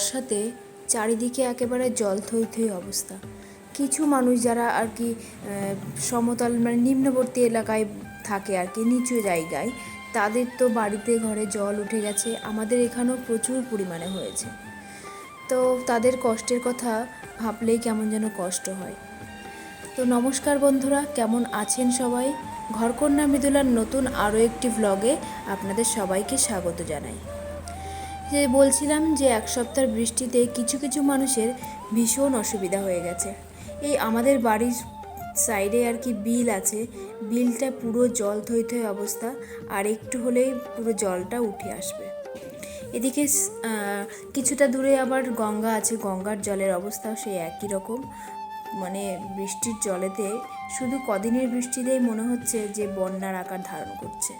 বর্ষাতে চারিদিকে একেবারে জল থই থই অবস্থা। কিছু মানুষ যারা আর কি সমতল মানে নিম্নবর্তী এলাকায় থাকে আর কি, নিচু জায়গায়, তাদের তো বাড়িতে ঘরে জল উঠে গেছে। আমাদের এখানেও প্রচুর পরিমাণে হয়েছে। তো তাদের কষ্টের কথা ভাবলেই কেমন যেন কষ্ট হয়। তো নমস্কার বন্ধুরা, কেমন আছেন সবাই? ঘরকন্যা মৃদুলার নতুন আরও একটি ভ্লগে আপনাদের সবাইকে স্বাগত জানাই। যে বলছিলাম যে এক সপ্তাহ বৃষ্টিতে কিছু কিছু মানুষের ভীষণ অসুবিধা হয়ে গেছে। এই আমাদের বাড়ির সাইডে আর কি বিল আছে, বিলটা পুরো জল থই থই অবস্থা, আর একটু হলেই পুরো জলটা উঠে আসবে। এদিকে কিছুটা দূরে আবার গঙ্গা আছে, গঙ্গার জলের অবস্থাও সেই একই রকম। মানে বৃষ্টির জলেতে শুধু কদিনের বৃষ্টিতেই মনে হচ্ছে যে বন্যার আকার ধারণ করছে।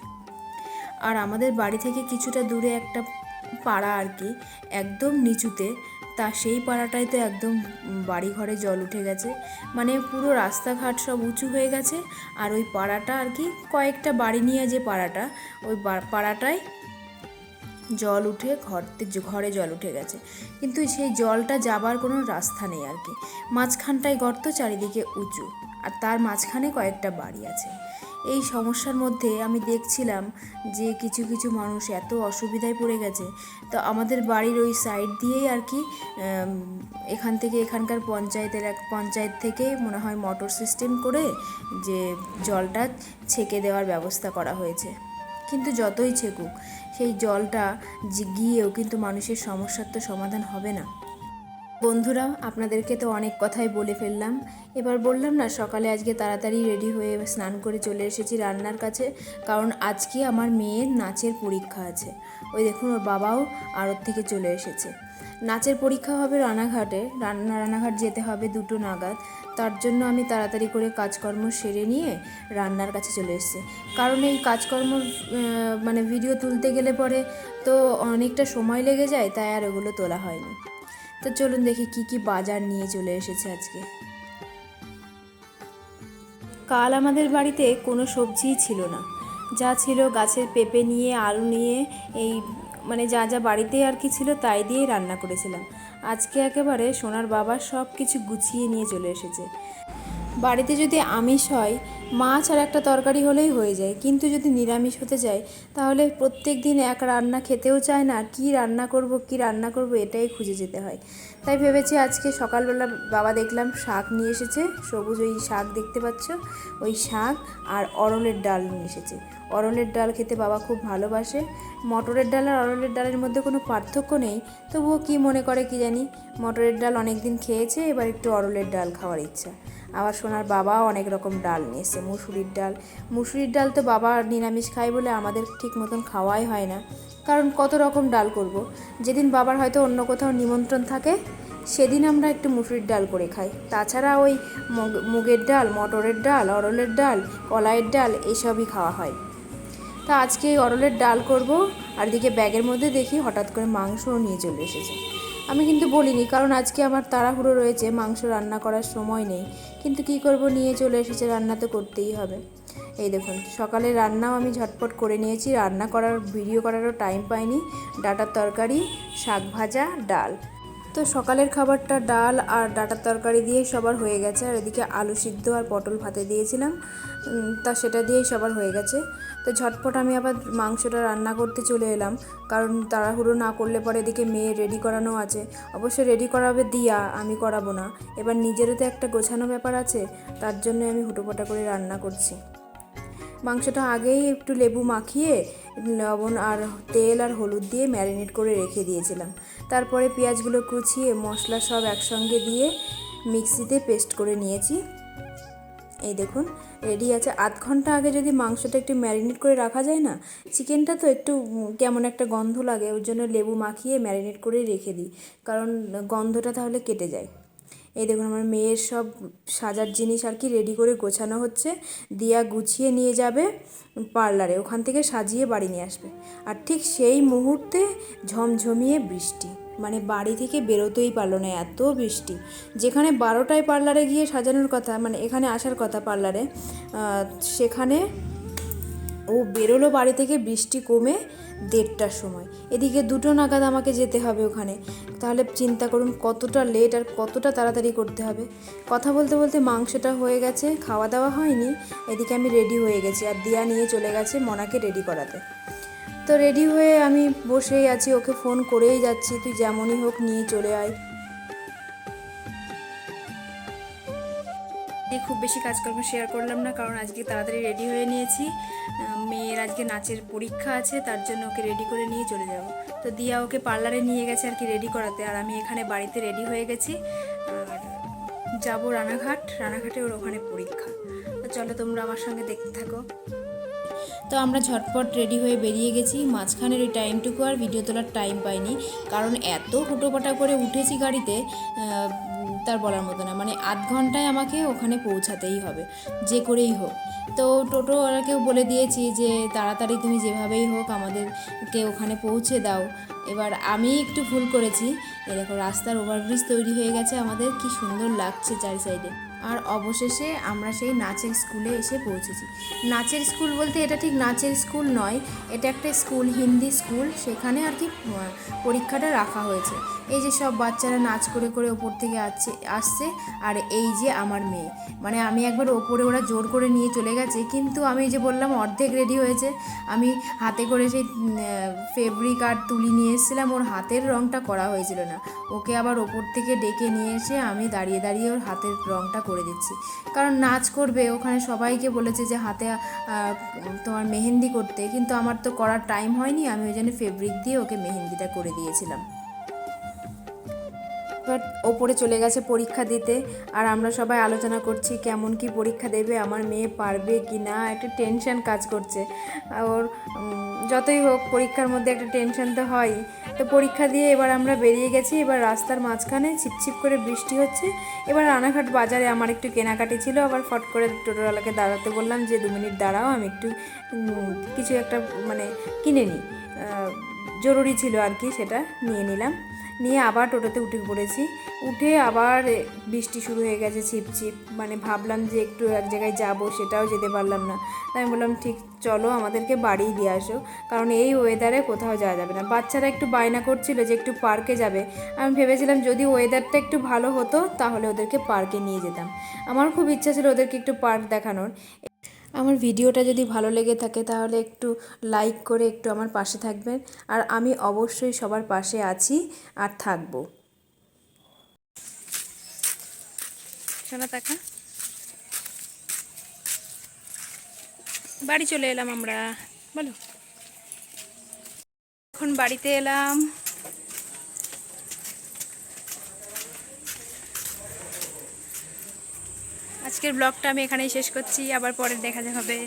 আর আমাদের বাড়ি থেকে কিছুটা দূরে একটা পাড়া আর কি, একদম নিচুতে, তা সেই পাড়াটায় তো একদম বাড়ি ঘরে জল উঠে গেছে। মানে পুরো রাস্তাঘাট সব উঁচু হয়ে গেছে। আর ওই পাড়াটা আর কি, কয়েকটা বাড়ি নিয়ে যে পাড়াটা, ওই পাড়াটায় জল উঠে ঘরে জল উঠে গেছে। কিন্তু সেই জলটা যাবার কোনো রাস্তা নেই আর কি। মাঝখানটায় গর্ত, চারিদিকে উঁচু, আর তার মাঝখানে কয়েকটা বাড়ি আছে। এই সমস্যার মধ্যে আমি দেখছিলাম যে কিছু কিছু মানুষ এত অসুবিধায় পড়ে গেছে। তো আমাদের বাড়ির ওই সাইড দিয়েই আর কি এখান থেকে এখানকার পঞ্চায়েত থেকে মনে হয় মোটর সিস্টেম করে যে জলটা ছেঁকে দেওয়ার ব্যবস্থা করা হয়েছে। কিন্তু যতই ছেঁকুক, সেই জলটা গিয়েও কিন্তু মানুষের সমস্যার তো সমাধান হবে না। বন্ধুরা, আপনাদেরকে তো অনেক কথাই বলে ফেললাম। এবার বললাম না, সকালে আজকে তাড়াতাড়ি রেডি হয়ে স্নান করে চলে এসেছি রান্নার কাছে, কারণ আজকে আমার মেয়ের নাচের পরীক্ষা আছে। ওই দেখুন, ওর বাবাও আড়ত থেকে চলে এসেছে। নাচের পরীক্ষা হবে রানাঘাটে, রানাঘাট যেতে হবে 2টো নাগাদ। তার জন্য আমি তাড়াতাড়ি করে কাজকর্ম সেরে নিয়ে রান্নার কাছে চলে এসেছি। কারণ এই কাজকর্ম মানে ভিডিও তুলতে গেলে পরে তো অনেকটা সময় লেগে যায়, তাই আর ওগুলো তোলা হয়নি। তো চলুন দেখি কি কি বাজার নিয়ে চলে এসেছে আজকে। কাল আমাদের বাড়িতে কোনো সবজিই ছিল না, যা ছিল গাছের পেঁপে নিয়ে, আলু নিয়ে, এই মানে যা যা বাড়িতে আর কি ছিল তাই দিয়েই রান্না করেছিলাম। আজকে একেবারে সোনার বাবা সব কিছু গুছিয়ে নিয়ে চলে এসেছে। বাড়িতে যদি আমিষ হয়, মাছ আর একটা তরকারি হলেই হয়ে যায়, কিন্তু যদি নিরামিষ হতে যায় তাহলে প্রত্যেক দিন এক রান্না খেতেও চায় না। কি রান্না করব এটাই খুঁজে যেতে হয়। তাই ভেবেছি আজকে সকালবেলা বাবা দেখলাম শাক নিয়ে এসেছে, সবুজ ওই শাক দেখতে পাচ্ছ, ওই শাক আর অরলের ডাল নিয়ে এসেছে। অরলের ডাল খেতে বাবা খুব ভালোবাসে। মটরের ডাল আর অরলের ডালের মধ্যে কোনো পার্থক্য নেই, তবুও কি মনে করে কি জানি, মটরের ডাল অনেক দিন খেয়েছে, এবার একটু অরলের ডাল খাওয়ার ইচ্ছা। আবার সোনার বাবাও অনেক রকম ডাল নিয়ে এসেছে। মুসুরির ডাল তো বাবা নিরামিষ খায় বলে আমাদের ঠিক মতন খাওয়াই হয় না, কারণ কত রকম ডাল করব। যেদিন বাবার হয়তো অন্য কোথাও নিমন্ত্রণ থাকে, সেদিন আমরা একটু মুসুরির ডাল করে খাই। তাছাড়া ওই মুগের ডাল, মটরের ডাল, অরলের ডাল, কলাইয়ের ডাল এসবই খাওয়া হয়। তা আজকে অরলের ডাল করব। আর এদিকে ব্যাগের মধ্যে দেখি হঠাৎ করে মাংসও নিয়ে চলে এসেছে। আমি কিন্তু বলিনি, কারণ আজকে আমার তাড়াহুড়ো রয়েছে, মাংস রান্না করার সময় নেই। কিন্তু কি করব, নিয়ে চলে এসেছে, রান্না তো করতেই হবে। এই দেখুন, সকালে রান্নাও আমি ঝটপট করে নিয়েছি, রান্না করার ভিডিও করারও টাইম পাইনি। ডাঁটার তরকারি, শাক ভাজা, ডাল। তো সকালের খাবারটা ডাল আর ডাঁটার তরকারি দিয়েই সবার হয়ে গেছে। আর এদিকে আলু সিদ্ধ আর পটল ভাতে দিয়েছিলাম, তা সেটা দিয়েই সবার হয়ে গেছে। তো ঝটপট আমি আবার মাংসটা রান্না করতে চলে এলাম, কারণ তাড়াহুড়ো না করলে পরে এদিকে মেয়ে রেডি করানো আছে। অবশ্যই রেডি করাবে দিয়া, আমি করাবো না। এবার নিজেরও তো একটা গোছানো ব্যাপার আছে, তার জন্য আমি হুটোপাটা করে রান্না করছি। মাংসটা আগেই একটু লেবু মাখিয়ে লবণ আর তেল আর হলুদ দিয়ে ম্যারিনেট করে রেখে দিয়েছিলাম। তারপরে পেঁয়াজগুলো কুচিয়ে মশলা সব একসঙ্গে দিয়ে মিক্সিতে পেস্ট করে নিয়েছি। এই দেখুন রেডি আছে। আধ ঘন্টা আগে যদি মাংসটা একটু ম্যারিনেট করে রাখা যায় না, চিকেনটা তো একটু কেমন একটা গন্ধ লাগে, ওর জন্য লেবু মাখিয়ে ম্যারিনেট করে রেখে দিই, কারণ গন্ধটা তাহলে কেটে যায়। এই দেখুন, আমার মেয়ের সব সাজার জিনিস আর কি রেডি করে গোছানো হচ্ছে। দিয়া গুছিয়ে নিয়ে যাবে পার্লারে, ওখান থেকে সাজিয়ে বাড়ি নিয়ে আসবে। আর ঠিক সেই মুহূর্তে ঝমঝমিয়ে বৃষ্টি, মানে বাড়ি থেকে বেরোতেই পারলো না, এত বৃষ্টি। যেখানে 12টায় পার্লারে গিয়ে সাজানোর কথা, মানে এখানে আসার কথা পার্লারে, সেখানে ও বেরোলো বাড়ি থেকে বৃষ্টি কমে 1:30টার সময়, এদিকে 2টো নাগাদ আমাকে যেতে হবে ওখানে। তাহলে চিন্তা করুন কতটা লেট আর কতটা তাড়াতাড়ি করতে হবে। কথা বলতে বলতে মাংসটা হয়ে গেছে, খাওয়া দাওয়া হয়নি, এদিকে আমি রেডি হয়ে গেছি আর দিয়া নিয়ে চলে গেছে মনাকে রেডি করাতে। তো রেডি হয়ে আমি বসেই আছি, ওকে ফোন করেই যাচ্ছি, তুই যেমনই হোক নিয়ে চলে আয়। খুব বেশি কাজকর্ম শেয়ার করলাম না, কারণ আজকে তাড়াতাড়ি রেডি হয়ে নিয়েছি। মেয়ের আজকে নাচের পরীক্ষা আছে, তার জন্য ওকে রেডি করে নিয়ে চলে যাব। তো দিয়া ওকে পার্লারে নিয়ে গেছে আর কি রেডি করাতে, আর আমি এখানে বাড়িতে রেডি হয়ে গেছি আর যাবো রানাঘাটে ওর ওখানে পরীক্ষা। তো চলো তোমরা আমার সঙ্গে দেখতে থাকো। তো আমরা ঝটপট রেডি হয়ে বেরিয়ে গেছি। মাঝখানের ওই টাইমটুকু আর ভিডিও তোলার টাইম পাইনি, কারণ এত হুটোপাটা করে উঠেছি গাড়িতে, তার বলার মতো না। মানে আধ ঘন্টায় আমাকে ওখানে পৌঁছাতেই হবে যে করেই হোক। তো টোটোওয়ালাকেও বলে দিয়েছি যে তাড়াতাড়ি তুমি যেভাবেই হোক আমাদেরকে ওখানে পৌঁছে দাও। এবার আমি একটু ভুল করেছি, এরকম রাস্তার ওভারব্রিজ তৈরি হয়ে গেছে আমাদের, কি সুন্দর লাগছে চারি সাইডে। আর অবশেষে আমরা সেই নাচের স্কুলে এসে পৌঁছেছি। নাচের স্কুল বলতে এটা ঠিক নাচের স্কুল নয়, এটা একটা স্কুল, হিন্দি স্কুল, সেখানে আর কি পরীক্ষাটা রাখা হয়েছে। এই যে সব বাচ্চারা নাচ করে করে ওপর থেকে আসছে, আর এই যে আমার মেয়ে, মানে আমি একবার ওপরে ওরা জোর করে নিয়ে চলে গেছে, কিন্তু আমি যে বললাম অর্ধেক রেডি হয়েছে, আমি হাতে করে সেই ফেব্রিক আর তুলি নিয়ে এসেছিলাম, ওর হাতের রঙটা করা হয়েছিল না, ওকে আবার ওপর থেকে ডেকে নিয়ে এসে আমি দাঁড়িয়ে দাঁড়িয়ে ওর হাতের রঙটা করে দিচ্ছি। কারণ নাচ করবে ওখানে, সবাইকে বলেছে যে হাতে তোমার মেহেন্দি করতে, কিন্তু আমার তো করার টাইম হয়নি, আমি ওই জন্য ফেব্রিক দিয়ে ওকে মেহেন্দিটা করে দিয়েছিলাম। এবার ওপরে চলে গেছে পরীক্ষা দিতে, আর আমরা সবাই আলোচনা করছি কেমন কি পরীক্ষা দেবে, আমার মেয়ে পারবে কি না, একটা টেনশন কাজ করছে ওর। যতই হোক পরীক্ষার মধ্যে একটা টেনশন তো হয়ই। তো পরীক্ষা দিয়ে এবার আমরা বেরিয়ে গেছি। এবার রাস্তার মাঝখানে ছিপছিপ করে বৃষ্টি হচ্ছে। এবার রানাঘাট বাজারে আমার একটু কেনাকাটি ছিল, আবার ফট করে টোটোওয়ালাকে দাঁড়াতে বললাম যে 2 মিনিট দাঁড়াও, আমি একটু কিছু একটা মানে কিনে নিই, জরুরি ছিল আর কি, সেটা নিয়ে নিলাম। নিয়ে আবার টোটোতে উঠে পড়েছি। উঠে আবার বৃষ্টি শুরু হয়ে গেছে ছিপছিপ, মানে ভাবলাম যে একটু এক জায়গায় যাব, সেটাও যেতে পারলাম না। তাই আমি বললাম ঠিক চলো আমাদেরকে বাড়ি দিয়ে আসো, কারণ এই ওয়েদারে কোথাও যাওয়া যাবে না। বাচ্চারা একটু বায়না করছিল যে একটু পার্কে যাবে, আমি ভেবেছিলাম যদি ওয়েদারটা একটু ভালো হতো তাহলে ওদেরকে পার্কে নিয়ে যেতাম। আমার খুব ইচ্ছা ছিল ওদেরকে একটু পার্ক দেখানোর। আমার ভিডিওটা যদি ভালো লেগে থাকে তাহলে একটু লাইক করে একটু আমার পাশে থাকবেন, আর আমি অবশ্যই সবার পাশে আছি আর থাকবো। শোনা দেখা, বাড়ি চলে এলাম আমরা, বলো এখন বাড়িতে এলাম। আজকের ব্লগটা আমি এখানেই শেষ করছি, আবার পরে দেখা হবে।